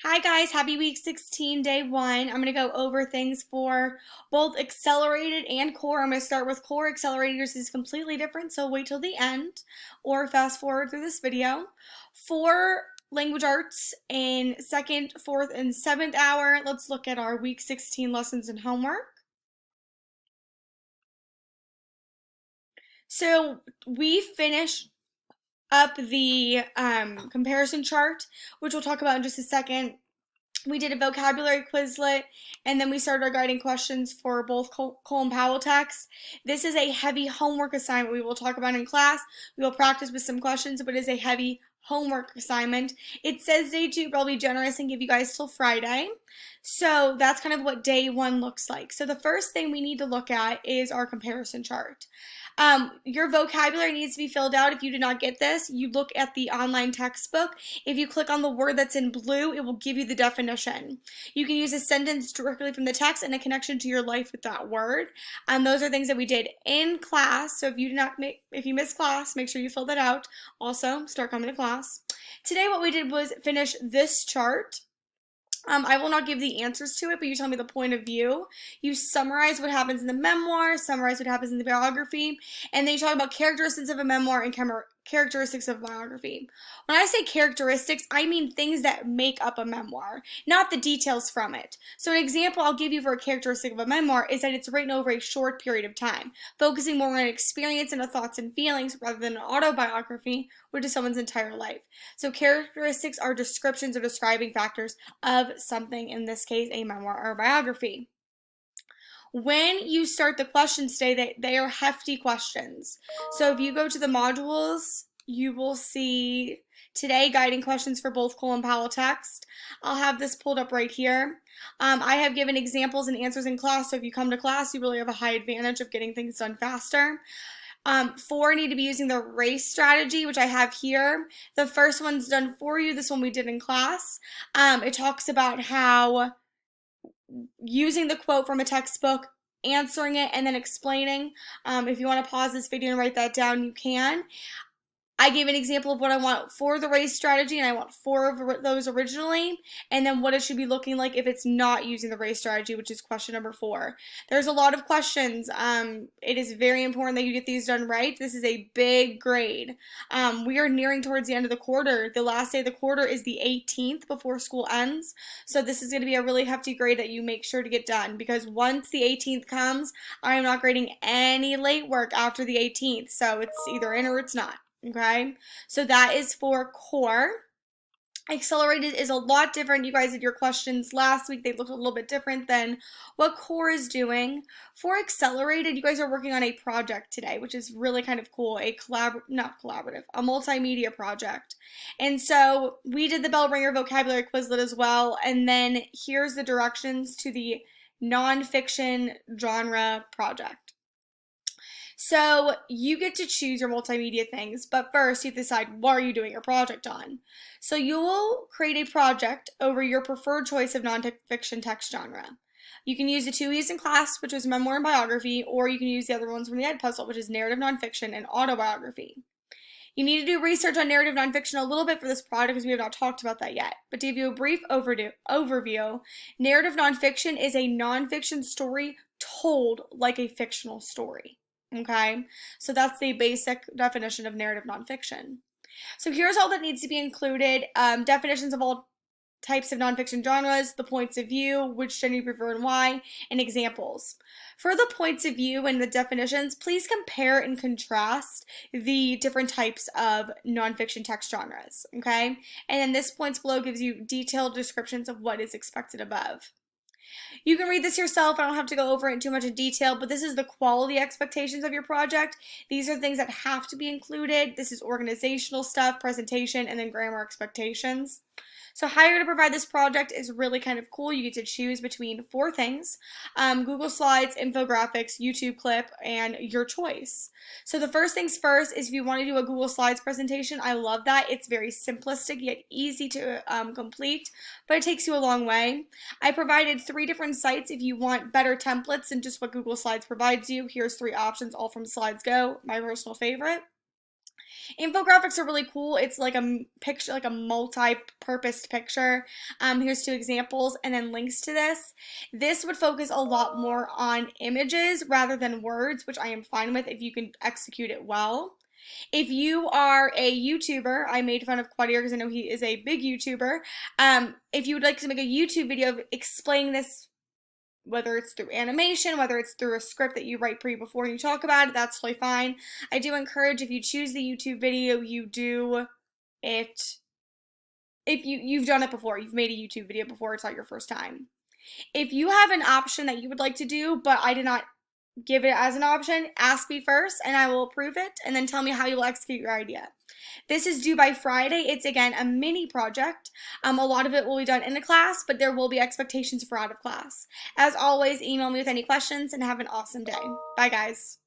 Hi guys, happy week 16, day one. I'm going to go over things for both accelerated and core. I'm going to start with core. Accelerators is completely different, so wait till the end or fast forward through this video. For language arts in second, fourth, and seventh hour, let's look at our week 16 lessons and homework. So we finished up the comparison chart, which we'll talk about in just a second. We did a vocabulary Quizlet, and then we started our guiding questions for both Colin Powell text. This is a heavy homework assignment we will talk about in class. We will practice with some questions, but it is a heavy homework assignment. It says day two, but I'll be generous and give you guys till Friday. So that's kind of what day one looks like. So the first thing we need to look at is our comparison chart. Your vocabulary needs to be filled out. If you did not get this, you look at the online textbook. If you click on the word that's in blue, it will give you the definition. You can use a sentence directly from the text and a connection to your life with that word. Those are things that we did in class. So if you missed class, make sure you fill that out. Also, start coming to class. Today, what we did was finish this chart. I will not give the answers to it, but you tell me the point of view. You summarize what happens in the memoir, summarize what happens in the biography, and then you talk about characteristics of a memoir and characteristics of biography. When I say characteristics, I mean things that make up a memoir, not the details from it. So an example I'll give you for a characteristic of a memoir is that it's written over a short period of time, focusing more on experience and the thoughts and feelings rather than an autobiography, which is someone's entire life. So characteristics are descriptions or describing factors of something, in this case, a memoir or a biography. When you start the questions today, they are hefty questions. So if you go to the modules, you will see today guiding questions for both Colin Powell text. I'll have this pulled up right here. I have given examples and answers in class, so if you come to class, you really have a high advantage of getting things done faster. Four need to be using the race strategy, which I have here. The first one's done for you. This one we did in class. It talks about how using the quote from a textbook, answering it, and then explaining. If you want to pause this video and write that down, you can. I gave an example of what I want for the race strategy, and I want four of those originally, and then what it should be looking like if it's not using the race strategy, which is question number 4. There's a lot of questions. It is very important that you get these done right. This is a big grade. We are nearing towards the end of the quarter. The last day of the quarter is the 18th before school ends, so this is going to be a really hefty grade that you make sure to get done, because once the 18th comes, I am not grading any late work after the 18th, so it's either in or it's not. Okay, so that is for core. Accelerated is a lot different. You guys did your questions last week. They looked a little bit different than what core is doing. For accelerated, you guys are working on a project today, which is really kind of cool. A multimedia project. And so we did the Bellbringer vocabulary Quizlet as well. And then here's the directions to the nonfiction genre project. So you get to choose your multimedia things, but first you decide what are you doing your project on. So you will create a project over your preferred choice of nonfiction text genre. You can use the two we used in class, which was memoir and biography, or you can use the other ones from the Edpuzzle, which is narrative nonfiction and autobiography. You need to do research on narrative nonfiction a little bit for this project because we have not talked about that yet. But to give you a brief overview, narrative nonfiction is a nonfiction story told like a fictional story. Okay, so that's the basic definition of narrative nonfiction. So here's all that needs to be included. Definitions of all types of nonfiction genres, the points of view, which genre you prefer and why, and examples. For the points of view and the definitions, please compare and contrast the different types of nonfiction text genres, okay? And then this points below gives you detailed descriptions of what is expected above. You can read this yourself. I don't have to go over it in too much in detail, but this is the quality expectations of your project. These are things that have to be included. This is organizational stuff, presentation, and then grammar expectations. So how you're going to provide this project is really kind of cool. You get to choose between 4 things: Google Slides, infographics, YouTube clip, and your choice. So the first things first is if you want to do a Google Slides presentation, I love that. It's very simplistic yet easy to complete, but it takes you a long way. I provided 3 different sites if you want better templates than just what Google Slides provides you. Here's 3 options, all from Slides Go, my personal favorite. Infographics are really cool. It's like a picture, like a multi-purposed picture. Here's two examples and then links to this. This would focus a lot more on images rather than words, which I am fine with if you can execute it well. If you are a YouTuber, I made fun of Quadier because I know he is a big YouTuber. If you would like to make a YouTube video of explaining this, whether it's through animation, whether it's through a script that you write before you talk about it, that's totally fine. I do encourage, if you choose the YouTube video, you do it, if you've done it before, you've made a YouTube video before, it's not your first time. If you have an option that you would like to do, but I did not give it as an option, ask me first and I will approve it, and then tell me how you will execute your idea. This is due by Friday. It's, again, a mini project. A lot of it will be done in the class, but there will be expectations for out of class. As always, email me with any questions and have an awesome day. Bye, guys.